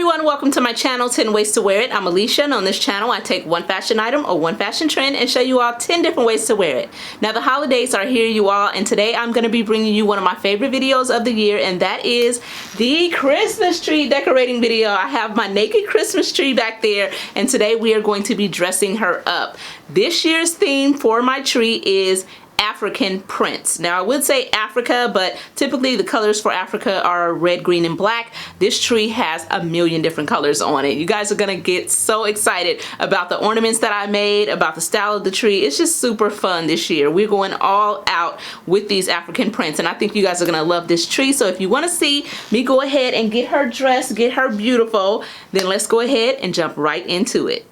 everyone, welcome to my channel, 10 Ways to Wear It. I'm Alicia, and on this channel I take one fashion item or one fashion trend and show you all 10 different ways to wear it. Now the holidays are here, you all, and today I'm going to be bringing you one of my favorite videos of the year, and that is the Christmas tree decorating video. I have my naked Christmas tree back there, and today we are going to be dressing her up. This year's theme for my tree is African prints. Now I would say Africa, but typically the colors for Africa are red, green, and black. This tree has a million different colors on it. You guys are gonna get so excited about the ornaments that I made, about the style of the tree. It's just super fun this year. We're going all out with these African prints, and I think you guys are gonna love this tree. So if you want to see me go ahead and get her dressed, get her beautiful, then let's go ahead and jump right into it.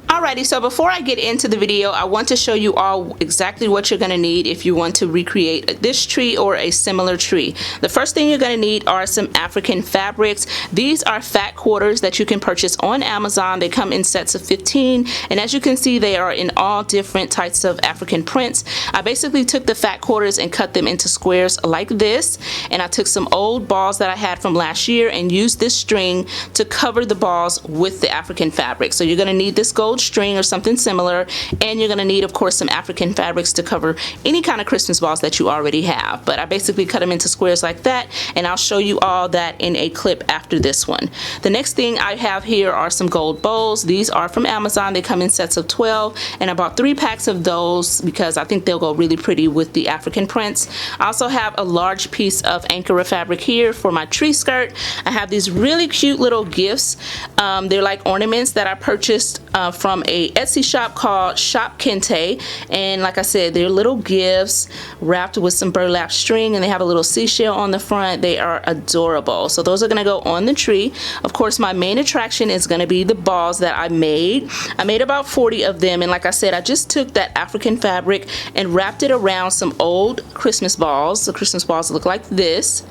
Alrighty, so before I get into the video, I want to show you all exactly what you're going to need if you want to recreate this tree or a similar tree. The first thing you're going to need are some African fabrics. These are fat quarters that you can purchase on Amazon. They come in sets of 15, and as you can see, they are in all different types of African prints. I basically took the fat quarters and cut them into squares like this, and I took some old balls that I had from last year and used this string to cover the balls with the African fabric. So you're going to need this gold string or something similar, and you're going to need, of course, some African fabrics to cover any kind of Christmas balls that you already have. But I basically cut them into squares like that, and I'll show you all that in a clip after this one. The next thing I have here are some gold bowls. These are from Amazon. They come in sets of 12, and I bought 3 packs of those because I think they'll go really pretty with the African prints. I also have a large piece of Ankara fabric here for my tree skirt. I have these really cute little gifts. They're like ornaments that I purchased from a Etsy shop called Shop Kente, and like I said, they're little gifts wrapped with some burlap string, and they have a little seashell on the front. They are adorable. So those are going to go on the tree. Of course, my main attraction is going to be the balls that I made. I made about 40 of them, and like I said, I just took that African fabric and wrapped it around some old Christmas balls. The Christmas balls look like this.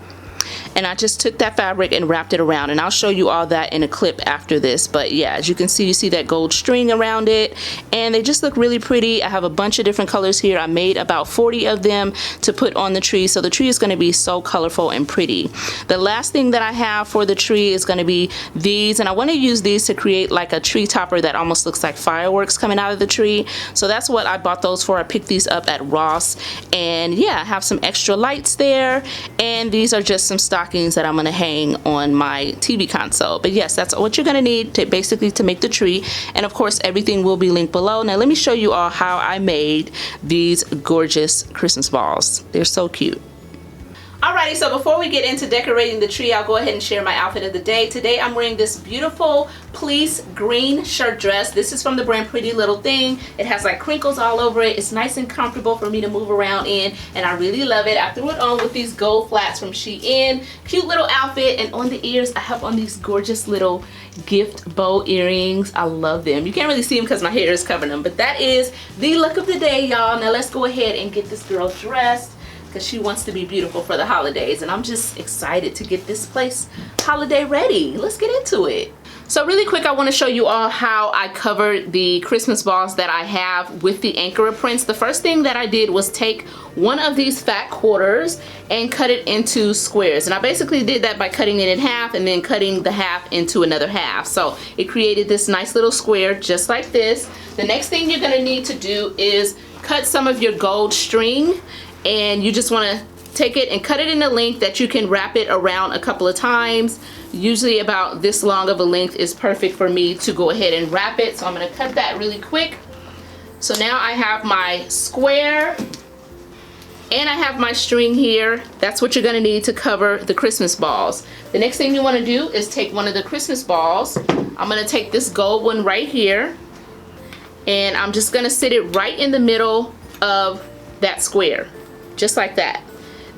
And I just took that fabric and wrapped it around, and I'll show you all that in a clip after this. But yeah, as you can see, you see that gold string around it, and they just look really pretty. I have a bunch of different colors here. I made about 40 of them to put on the tree, so the tree is going to be so colorful and pretty. The last thing that I have for the tree is going to be these, and I want to use these to create like a tree topper that almost looks like fireworks coming out of the tree. So that's what I bought those for. I picked these up at Ross, and yeah, I have some extra lights there, and these are just some stockings that I'm going to hang on my TV console. But yes, that's what you're going to need to basically to make the tree, and of course everything will be linked below. Now let me show you all how I made these gorgeous Christmas balls. They're so cute. Alrighty, so before we get into decorating the tree, I'll go ahead and share my outfit of the day. Today I'm wearing this beautiful fleece green shirt dress. This is from the brand Pretty Little Thing. It has like crinkles all over it. It's nice and comfortable for me to move around in, and I really love it. I threw it on with these gold flats from Shein. Cute little outfit, and on the ears I have on these gorgeous little gift bow earrings. I love them. You can't really see them because my hair is covering them, but that is the look of the day, y'all. Now let's go ahead and get this girl dressed, because she wants to be beautiful for the holidays, and I'm just excited to get this place holiday ready. Let's get into it. So really quick, I want to show you all how I covered the Christmas balls that I have with the Ankara prints. The first thing that I did was take one of these fat quarters and cut it into squares, and I basically did that by cutting it in half and then cutting the half into another half. So it created this nice little square just like this. The next thing you're going to need to do is cut some of your gold string, and you just want to take it and cut it in a length that you can wrap it around a couple of times. Usually about this long of a length is perfect for me to go ahead and wrap it. So I'm going to cut that really quick. So now I have my square and I have my string here. That's what you're going to need to cover the Christmas balls. The next thing you want to do is take one of the Christmas balls. I'm going to take this gold one right here, and I'm just going to sit it right in the middle of that square, just like that.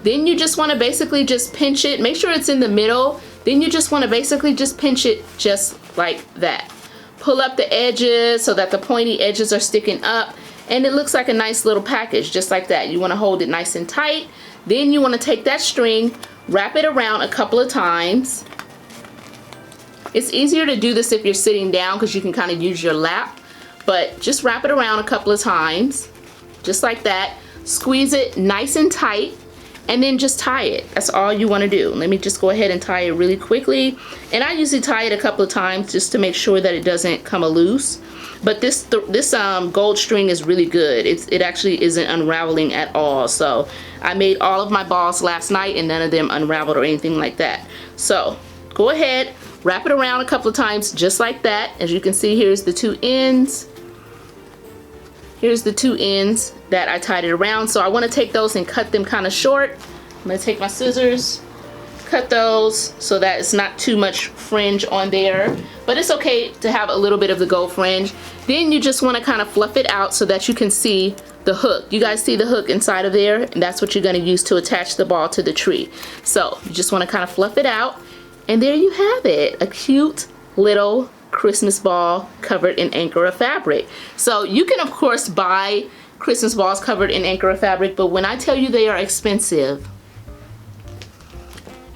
Then you just want to basically just pinch it. Make sure it's in the middle. Then you just want to basically just pinch it just like that. Pull up the edges so that the pointy edges are sticking up, and it looks like a nice little package just like that. You want to hold it nice and tight. Then you want to take that string, wrap it around a couple of times. It's easier to do this if you're sitting down because you can kind of use your lap, but just wrap it around a couple of times just like that. Squeeze it nice and tight, and then just tie it. That's all you want to do. Let me just go ahead and tie it really quickly. And I usually tie it a couple of times just to make sure that it doesn't come loose. But this gold string is really good. It actually isn't unraveling at all. So I made all of my balls last night and none of them unraveled or anything like that. So go ahead, wrap it around a couple of times just like that. As you can see, here's the two ends. Here's the two ends that I tied it around. So I want to take those and cut them kind of short. I'm going to take my scissors, cut those so that it's not too much fringe on there, but it's okay to have a little bit of the gold fringe. Then you just want to kind of fluff it out so that you can see the hook. You guys see the hook inside of there, and that's what you're going to use to attach the ball to the tree. So you just want to kind of fluff it out, and there you have it, a cute little Christmas ball covered in Angora fabric. So you can of course buy Christmas balls covered in Angora fabric, but when I tell you they are expensive,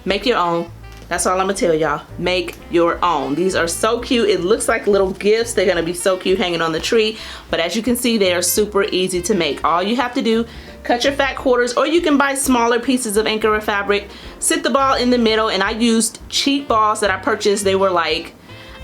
make your own. That's all I'm gonna tell y'all. Make your own. These are so cute. It looks like little gifts. They're gonna be so cute hanging on the tree. But as you can see, they are super easy to make. All you have to do, cut your fat quarters, or you can buy smaller pieces of Angora fabric, sit the ball in the middle, and I used cheap balls that I purchased. They were like,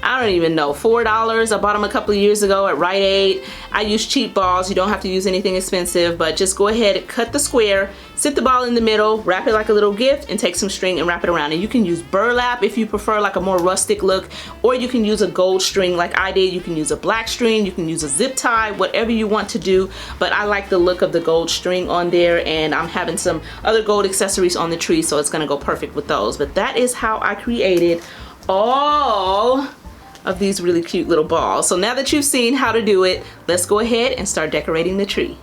I don't even know, $4. I bought them a couple of years ago at Rite Aid. I use cheap balls. You don't have to use anything expensive, but just go ahead and cut the square, sit the ball in the middle, wrap it like a little gift, and take some string and wrap it around. And you can use burlap if you prefer like a more rustic look, or you can use a gold string like I did. You can use a black string, you can use a zip tie, whatever you want to do. But I like the look of the gold string on there, and I'm having some other gold accessories on the tree, so it's gonna go perfect with those. But that is how I created all of these really cute little balls. So now that you've seen how to do it, let's go ahead and start decorating the tree.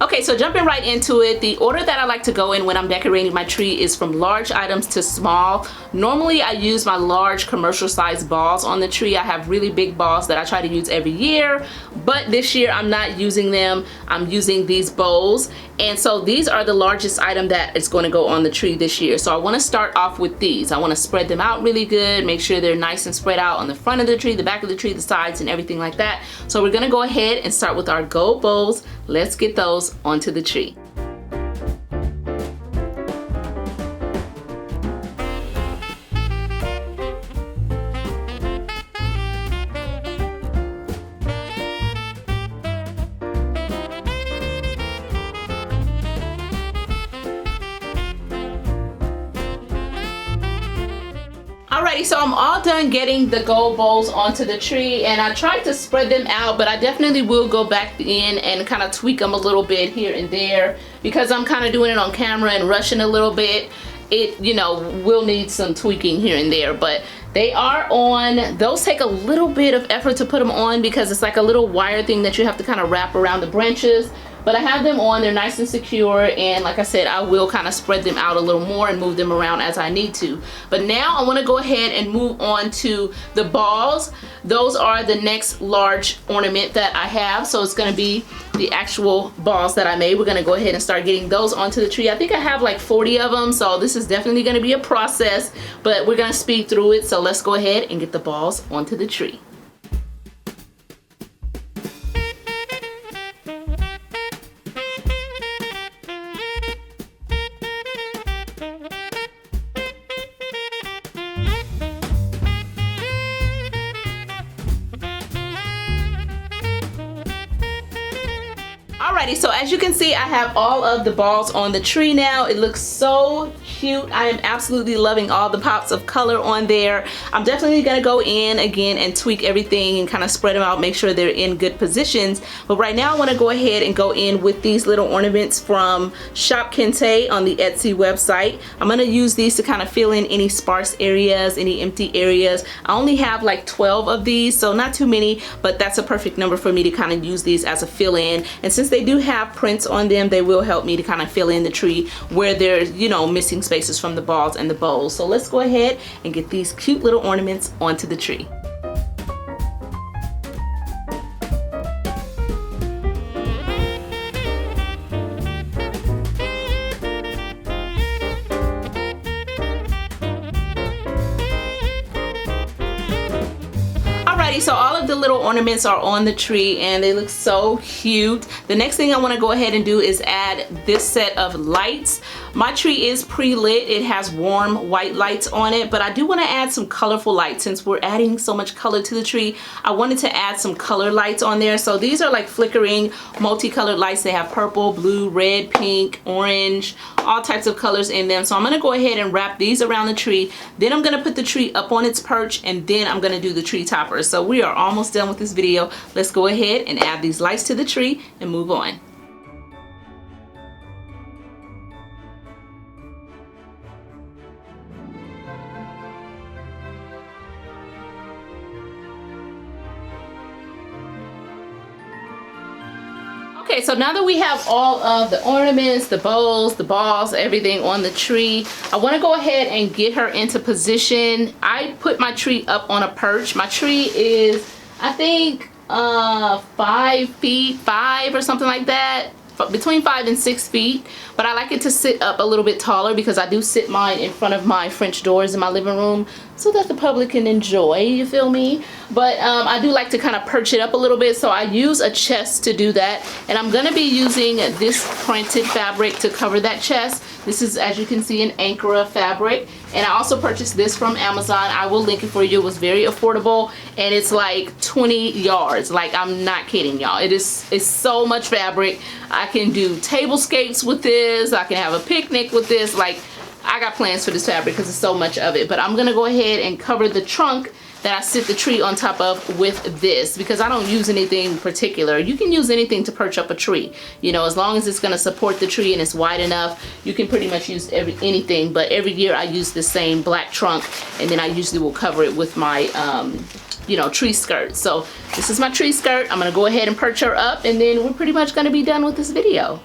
Okay, so jumping right into it, the order that I like to go in when I'm decorating my tree is from large items to small. Normally I use my large commercial size balls on the tree. I have really big balls that I try to use every year, but this year I'm not using them. I'm using these bowls, and so these are the largest item that is going to go on the tree this year. So I want to start off with these. I want to spread them out really good, make sure they're nice and spread out on the front of the tree, the back of the tree, the sides, and everything like that. So we're going to go ahead and start with our gold bowls. Let's get those onto the tree. Alrighty, so I'm all done getting the gold bowls onto the tree, and I tried to spread them out, but I definitely will go back in and kind of tweak them a little bit here and there because I'm kind of doing it on camera and rushing a little bit. It, you know, will need some tweaking here and there, but they are on. Those take a little bit of effort to put them on because it's like a little wire thing that you have to kind of wrap around the branches. But I have them on, they're nice and secure, and like I said, I will kind of spread them out a little more and move them around as I need to. But now I want to go ahead and move on to the balls. Those are the next large ornament that I have, so it's going to be the actual balls that I made. We're going to go ahead and start getting those onto the tree. I think I have like 40 of them, so this is definitely going to be a process, but we're going to speed through it. So let's go ahead and get the balls onto the tree. Alrighty, so as you can see, I have all of the balls on the tree now. It looks so cute. I am absolutely loving all the pops of color on there. I'm definitely gonna go in again and tweak everything and kind of spread them out, make sure they're in good positions. But right now I want to go ahead and go in with these little ornaments from Shop Kente on the Etsy website. I'm gonna use these to kind of fill in any sparse areas, any empty areas. I only have like 12 of these, so not too many, but that's a perfect number for me to kind of use these as a fill-in. And since they do have prints on them, they will help me to kind of fill in the tree where there's, you know, missing spaces from the balls and the bowls. So let's go ahead and get these cute little ornaments onto the tree. So all of the little ornaments are on the tree and they look so cute. The next thing I want to go ahead and do is add this set of lights. My tree is pre-lit. It has warm white lights on it, but I do want to add some colorful lights. Since we're adding so much color to the tree, I wanted to add some color lights on there. So these are like flickering multicolored lights. They have purple, blue, red, pink, orange, all types of colors in them. So I'm going to go ahead and wrap these around the tree. Then I'm going to put the tree up on its perch, and then I'm going to do the tree topper. So we are almost done with this video. Let's go ahead and add these lights to the tree and move on. Okay, so now that we have all of the ornaments, the bows, the balls, everything on the tree, I want to go ahead and get her into position. I put my tree up on a perch. My tree is, I think, 5 feet 5 or something like that. Between 5 and 6 feet, but I like it to sit up a little bit taller because I do sit mine in front of my French doors in my living room so that the public can enjoy, you feel me? But I do like to kind of perch it up a little bit, so I use a chest to do that, and I'm gonna be using this printed fabric to cover that chest. This is, as you can see, an Ankara fabric, and I also purchased this from Amazon. I will link it for you. It was very affordable, and it's like 20 yards. Like, I'm not kidding, y'all. It's so much fabric. I can do tablescapes with this. I can have a picnic with this. Like, I got plans for this fabric because there's so much of it. But I'm gonna go ahead and cover the trunk that I sit the tree on top of with this, because I don't use anything particular. You can use anything to perch up a tree, you know, as long as it's gonna support the tree and it's wide enough. You can pretty much use anything, but every year I use the same black trunk, and then I usually will cover it with my you know, tree skirt. So this is my tree skirt. I'm gonna go ahead and perch her up, and then we're pretty much gonna be done with this video.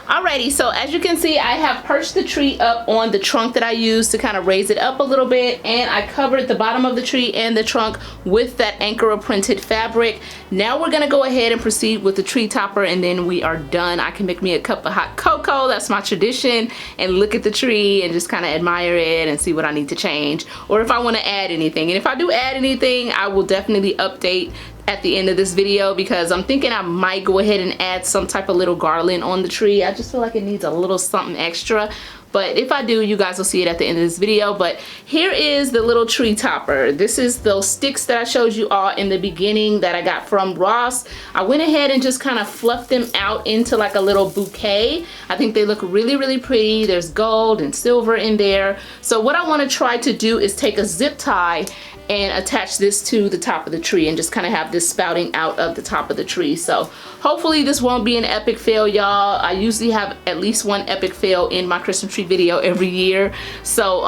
Alrighty, so as you can see, I have perched the tree up on the trunk that I used to kind of raise it up a little bit, and I covered the bottom of the tree and the trunk with that Ankara printed fabric. Now we're gonna go ahead and proceed with the tree topper, and then we are done. I can make me a cup of hot cocoa, that's my tradition, and look at the tree and just kind of admire it and see what I need to change, or if I want to add anything. And if I do add anything, I will definitely update at the end of this video, because I'm thinking I might go ahead and add some type of little garland on the tree. I just feel like it needs a little something extra, but if I do, you guys will see it at the end of this video. But here is the little tree topper. This is those sticks that I showed you all in the beginning that I got from Ross. I went ahead and just kind of fluffed them out into like a little bouquet. I think they look really, really pretty. There's gold and silver in there. So what I want to try to do is take a zip tie and attach this to the top of the tree and just kind of have this spouting out of the top of the tree. So hopefully this won't be an epic fail, y'all. I usually have at least one epic fail in my Christmas tree video every year. So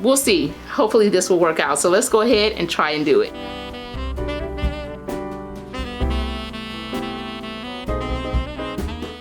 we'll see. Hopefully this will work out. So let's go ahead and try and do it.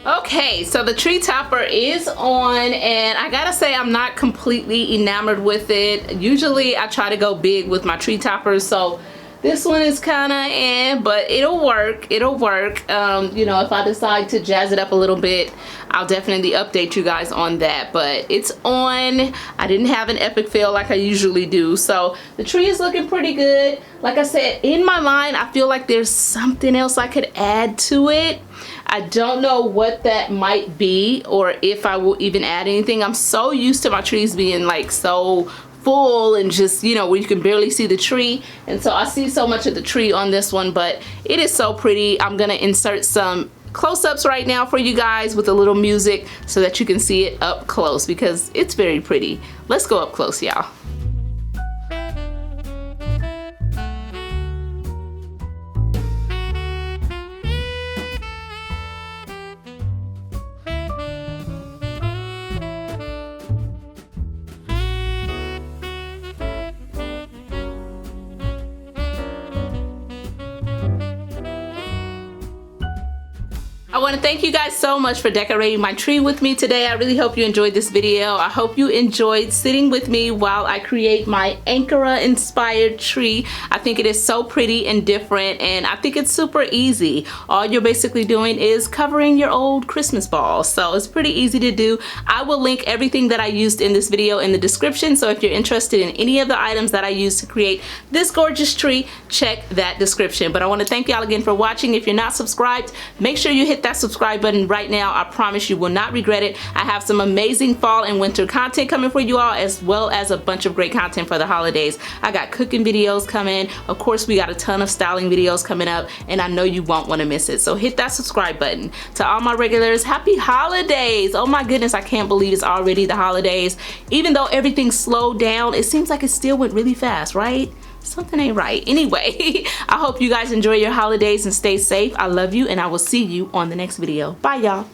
Okay, so the tree topper is on, and I gotta say I'm not completely enamored with it. Usually I try to go big with my tree toppers, so this one is kind of but it'll work. It'll work. You know, if I decide to jazz it up a little bit, I'll definitely update you guys on that. But it's on. I didn't have an epic fail like I usually do, so the tree is looking pretty good. Like I said, in my mind, I feel like there's something else I could add to it. I don't know what that might be, or if I will even add anything. I'm so used to my trees being like so full and just, you know, where you can barely see the tree, and so I see so much of the tree on this one, but it is so pretty. I'm gonna insert some close-ups right now for you guys with a little music so that you can see it up close, because it's very pretty. Let's go up close, y'all. I want to thank you guys so much for decorating my tree with me today. I really hope you enjoyed this video. I hope you enjoyed sitting with me while I create my Ankara inspired tree. I think it is so pretty and different, and I think it's super easy. All you're basically doing is covering your old Christmas balls, so it's pretty easy to do. I will link everything that I used in this video in the description, so if you're interested in any of the items that I used to create this gorgeous tree, check that description. But I want to thank y'all again for watching. If you're not subscribed, make sure you hit that subscribe button right now. I promise you will not regret it. I have some amazing fall and winter content coming for you all, as well as a bunch of great content for the holidays. I got cooking videos coming. Of course, we got a ton of styling videos coming up, and I know you won't want to miss it. So hit that subscribe button. To all my regulars, happy holidays. Oh my goodness, I can't believe it's already the holidays. Even though everything slowed down, it seems like it still went really fast, right? Something ain't right. Anyway, I hope you guys enjoy your holidays and stay safe. I love you, and I will see you on the next video. Bye, y'all.